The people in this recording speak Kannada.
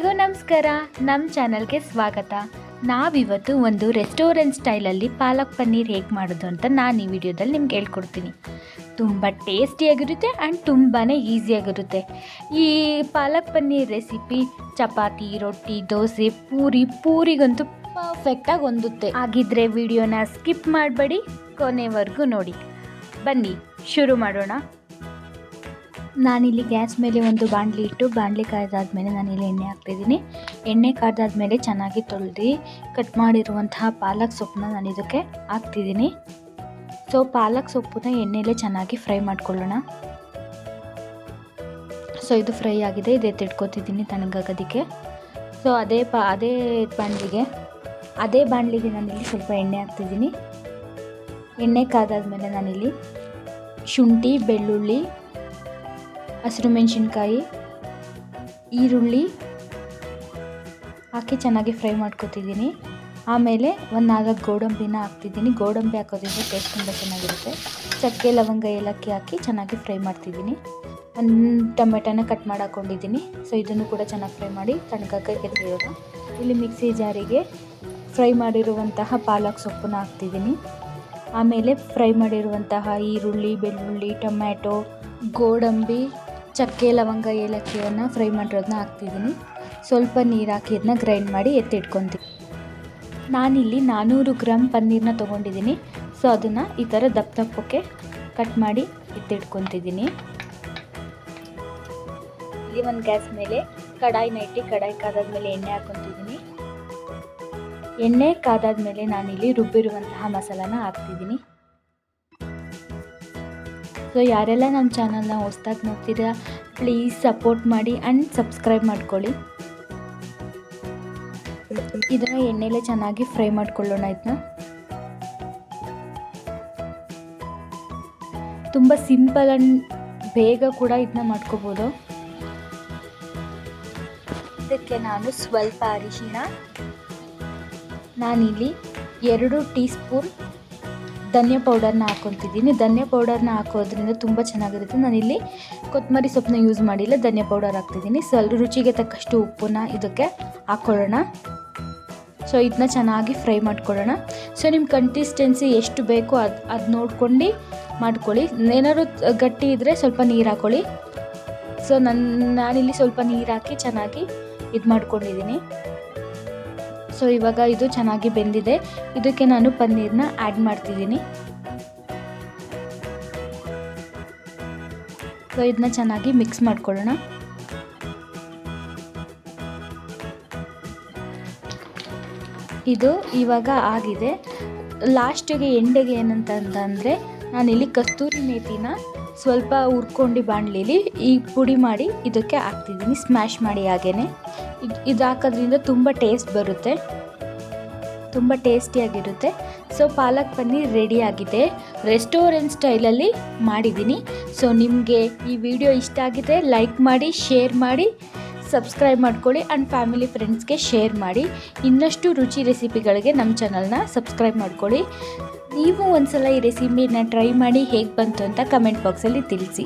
ಎಲ್ರಿಗೂ ನಮಸ್ಕಾರ. ನಮ್ಮ ಚಾನಲ್ಗೆ ಸ್ವಾಗತ. ನಾವಿವತ್ತು ಒಂದು ರೆಸ್ಟೋರೆಂಟ್ ಸ್ಟೈಲಲ್ಲಿ ಪಾಲಕ್ ಪನ್ನೀರ್ ಹೇಗೆ ಮಾಡೋದು ಅಂತ ನಾನು ಈ ವಿಡಿಯೋದಲ್ಲಿ ನಿಮ್ಗೆ ಹೇಳ್ಕೊಡ್ತೀನಿ. ತುಂಬ ಟೇಸ್ಟಿಯಾಗಿರುತ್ತೆ ಆ್ಯಂಡ್ ತುಂಬಾ ಈಸಿಯಾಗಿರುತ್ತೆ. ಈ ಪಾಲಕ್ ಪನ್ನೀರ್ ರೆಸಿಪಿ ಚಪಾತಿ, ರೊಟ್ಟಿ, ದೋಸೆ, ಪೂರಿಗಂತೂ ಪರ್ಫೆಕ್ಟಾಗಿ ಹೊಂದುತ್ತೆ. ಹಾಗಿದ್ರೆ ವಿಡಿಯೋನ ಸ್ಕಿಪ್ ಮಾಡಬೇಡಿ, ಕೊನೆವರೆಗೂ ನೋಡಿ. ಬನ್ನಿ ಶುರು ಮಾಡೋಣ. ನಾನಿಲ್ಲಿ ಗ್ಯಾಸ್ ಮೇಲೆ ಒಂದು ಬಾಣಲಿ ಇಟ್ಟು ಬಾಣಲಿ ಕಾಯ್ದಾದ್ಮೇಲೆ ನಾನಿಲ್ಲಿ ಎಣ್ಣೆ ಹಾಕ್ತಿದ್ದೀನಿ. ಎಣ್ಣೆ ಕಾಯ್ದಾದ್ಮೇಲೆ ಚೆನ್ನಾಗಿ ತೊಳೆದು ಕಟ್ ಮಾಡಿರುವಂತಹ ಪಾಲಕ್ ಸೊಪ್ಪನ್ನ ನಾನು ಇದಕ್ಕೆ ಹಾಕ್ತಿದ್ದೀನಿ. ಸೊ ಪಾಲಕ್ ಸೊಪ್ಪನ್ನ ಎಣ್ಣೆಯಲ್ಲೇ ಚೆನ್ನಾಗಿ ಫ್ರೈ ಮಾಡ್ಕೊಳ್ಳೋಣ. ಸೊ ಇದು ಫ್ರೈ ಆಗಿದೆ, ಇದು ಎತ್ತಿಟ್ಕೊತಿದ್ದೀನಿ ತಣ್ಣಗಾಗೋದಕ್ಕೆ. ಸೊ ಅದೇ ಬಾಣಲಿಗೆ ನಾನಿಲ್ಲಿ ಸ್ವಲ್ಪ ಎಣ್ಣೆ ಹಾಕ್ತಿದ್ದೀನಿ. ಎಣ್ಣೆ ಕಾದಾದ್ಮೇಲೆ ನಾನಿಲ್ಲಿ ಶುಂಠಿ, ಬೆಳ್ಳುಳ್ಳಿ, ಹಸಿರು ಮೆಣಸಿನ್ಕಾಯಿ, ಈರುಳ್ಳಿ ಹಾಕಿ ಚೆನ್ನಾಗಿ ಫ್ರೈ ಮಾಡ್ಕೊತಿದ್ದೀನಿ. ಆಮೇಲೆ ಒಂದು 4 ಗೋಡಂಬಿನ ಹಾಕ್ತಿದ್ದೀನಿ. ಗೋಡಂಬಿ ಹಾಕೋದ್ರಿಂದ ಟೇಸ್ಟ್ ತುಂಬ ಚೆನ್ನಾಗಿರುತ್ತೆ. ಚಕ್ಕೆ, ಲವಂಗ, ಏಲಕ್ಕಿ ಹಾಕಿ ಚೆನ್ನಾಗಿ ಫ್ರೈ ಮಾಡ್ತಿದ್ದೀನಿ. ಒಂದು ಟೊಮೆಟೊನ ಕಟ್ ಮಾಡಿ ಹಾಕ್ಕೊಂಡಿದ್ದೀನಿ. ಸೊ ಇದನ್ನು ಕೂಡ ಚೆನ್ನಾಗಿ ಫ್ರೈ ಮಾಡಿ ತಣ್ಣಗಾಗೆ ಎತ್ತಿರೋಣ. ಇಲ್ಲಿ ಮಿಕ್ಸಿ ಜಾರಿಗೆ ಫ್ರೈ ಮಾಡಿರುವಂತಹ ಪಾಲಕ್ ಸೊಪ್ಪನ್ನ ಹಾಕ್ತಿದ್ದೀನಿ. ಆಮೇಲೆ ಫ್ರೈ ಮಾಡಿರುವಂತಹ ಈರುಳ್ಳಿ, ಬೆಳ್ಳುಳ್ಳಿ, ಟೊಮ್ಯಾಟೊ, ಗೋಡಂಬಿ, ಚಕ್ಕೆ, ಲವಂಗ, ಏಲಕ್ಕಿಯನ್ನು ಫ್ರೈ ಮಾಡಿರೋದನ್ನ ಹಾಕ್ತಿದ್ದೀನಿ. ಸ್ವಲ್ಪ ನೀರು ಹಾಕಿ ಅದನ್ನ ಗ್ರೈಂಡ್ ಮಾಡಿ ಎತ್ತಿಟ್ಕೊತೀನಿ. ನಾನಿಲ್ಲಿ 400 ಗ್ರಾಮ್ ಪನ್ನೀರನ್ನ ತೊಗೊಂಡಿದ್ದೀನಿ. ಸೊ ಅದನ್ನು ಈ ಥರ ದಪ್ಪಕ್ಕೆ ಕಟ್ ಮಾಡಿ ಎತ್ತಿಟ್ಕೊತಿದ್ದೀನಿ. ಇಲ್ಲಿ ಒಂದು ಗ್ಯಾಸ್ ಮೇಲೆ ಕಡಾಯಿನ ಇಟ್ಟು ಕಡಾಯಿ ಕಾದಾದ್ಮೇಲೆ ಎಣ್ಣೆ ಹಾಕ್ಕೊತಿದ್ದೀನಿ. ಎಣ್ಣೆ ಕಾದಾದ್ಮೇಲೆ ನಾನಿಲ್ಲಿ ರುಬ್ಬಿರುವಂತಹ ಮಸಾಲಾನ ಹಾಕ್ತಿದ್ದೀನಿ. ಸೊ ಯಾರೆಲ್ಲ ನಮ್ಮ ಚಾನಲ್ನ ಹೊಸ್ದಾಗಿ ನೋಡ್ತೀರಾ ಪ್ಲೀಸ್ ಸಪೋರ್ಟ್ ಮಾಡಿ ಆ್ಯಂಡ್ ಸಬ್ಸ್ಕ್ರೈಬ್ ಮಾಡ್ಕೊಳ್ಳಿ. ಇದನ್ನು ಎಣ್ಣೆಲೇ ಚೆನ್ನಾಗಿ ಫ್ರೈ ಮಾಡ್ಕೊಳ್ಳೋಣ. ಇದನ್ನ ತುಂಬ ಸಿಂಪಲ್ ಆ್ಯಂಡ್ ಬೇಗ ಕೂಡ ಇದನ್ನ ಮಾಡ್ಕೋಬೋದು. ಇದಕ್ಕೆ ನಾನು ಸ್ವಲ್ಪ ಅರಿಶಿಣ, ನಾನಿಲ್ಲಿ 2 ಟೀ ಸ್ಪೂನ್ ಧನಿಯಾ ಪೌಡರ್ನ ಹಾಕ್ಕೊತಿದ್ದೀನಿ. ಧನಿಯಾ ಪೌಡರ್ನ ಹಾಕೋದ್ರಿಂದ ತುಂಬ ಚೆನ್ನಾಗಿರುತ್ತೆ. ನಾನಿಲ್ಲಿ ಕೊತ್ತಂಬರಿ ಸೊಪ್ಪನ್ನ ಯೂಸ್ ಮಾಡಿಲ್ಲ, ಧನಿಯಾ ಪೌಡರ್ ಹಾಕ್ತಿದ್ದೀನಿ. ಸ್ವಲ್ಪ ರುಚಿಗೆ ತಕ್ಕಷ್ಟು ಉಪ್ಪನ್ನ ಇದಕ್ಕೆ ಹಾಕ್ಕೊಳ್ಳೋಣ. ಸೊ ಇದನ್ನ ಚೆನ್ನಾಗಿ ಫ್ರೈ ಮಾಡ್ಕೊಳ್ಳೋಣ. ಸೊ ನಿಮ್ಮ ಕನ್ಸಿಸ್ಟೆನ್ಸಿ ಎಷ್ಟು ಬೇಕೋ ಅದು ನೋಡ್ಕೊಂಡು ಮಾಡ್ಕೊಳ್ಳಿ. ಏನಾದ್ರು ಗಟ್ಟಿ ಇದ್ದರೆ ಸ್ವಲ್ಪ ನೀರು ಹಾಕ್ಕೊಳ್ಳಿ. ಸೊ ನಾನಿಲ್ಲಿ ಸ್ವಲ್ಪ ನೀರು ಹಾಕಿ ಚೆನ್ನಾಗಿ ಇದು ಮಾಡ್ಕೊಂಡಿದ್ದೀನಿ. ಸೊ ಇವಾಗ ಇದು ಚೆನ್ನಾಗಿ ಬೆಂದಿದೆ. ಇದಕ್ಕೆ ನಾನು ಪನ್ನೀರ್ನ ಆ್ಯಡ್ ಮಾಡ್ತಿದ್ದೀನಿ. ಸೊ ಇದನ್ನ ಚೆನ್ನಾಗಿ ಮಿಕ್ಸ್ ಮಾಡ್ಕೊಳ್ಳೋಣ. ಇದು ಇವಾಗ ಆಗಿದೆ. ಲಾಸ್ಟಿಗೆ ಎಂಡಿಗೆ ಏನಂತಂದರೆ ನಾನಿಲ್ಲಿ ಕಸ್ತೂರಿ ಮೇಥಿನ ಸ್ವಲ್ಪ ಹುರ್ಕೊಂಡು ಬಾಣಲಿಲಿ ಈ ಪುಡಿ ಮಾಡಿ ಇದಕ್ಕೆ ಹಾಕ್ತಿದ್ದೀನಿ, ಸ್ಮ್ಯಾಶ್ ಮಾಡಿ. ಹಾಗೇ ಇದು ಹಾಕೋದ್ರಿಂದ ತುಂಬ ಟೇಸ್ಟ್ ಬರುತ್ತೆ, ತುಂಬ ಟೇಸ್ಟಿಯಾಗಿರುತ್ತೆ. ಸೊ ಪಾಲಕ್ ಪನ್ನೀರ್ ರೆಡಿ ಆಗಿದೆ. ರೆಸ್ಟೋರೆಂಟ್ ಸ್ಟೈಲಲ್ಲಿ ಮಾಡಿದ್ದೀನಿ. ಸೊ ನಿಮಗೆ ಈ ವಿಡಿಯೋ ಇಷ್ಟ ಆಗಿದೆ ಲೈಕ್ ಮಾಡಿ, ಶೇರ್ ಮಾಡಿ, ಸಬ್ಸ್ಕ್ರೈಬ್ ಮಾಡ್ಕೊಳ್ಳಿ ಆ್ಯಂಡ್ ಫ್ಯಾಮಿಲಿ ಫ್ರೆಂಡ್ಸ್ಗೆ ಶೇರ್ ಮಾಡಿ. ಇನ್ನಷ್ಟು ರುಚಿ ರೆಸಿಪಿಗಳಿಗೆ ನಮ್ಮ ಚಾನಲ್ನ ಸಬ್ಸ್ಕ್ರೈಬ್ ಮಾಡ್ಕೊಳ್ಳಿ. ನೀವು ಒಂದ್ಸಲ ಈ ರೆಸಿಪಿನ ಟ್ರೈ ಮಾಡಿ ಹೇಗೆ ಬಂತು ಅಂತ ಕಮೆಂಟ್ ಬಾಕ್ಸಲ್ಲಿ ತಿಳಿಸಿ.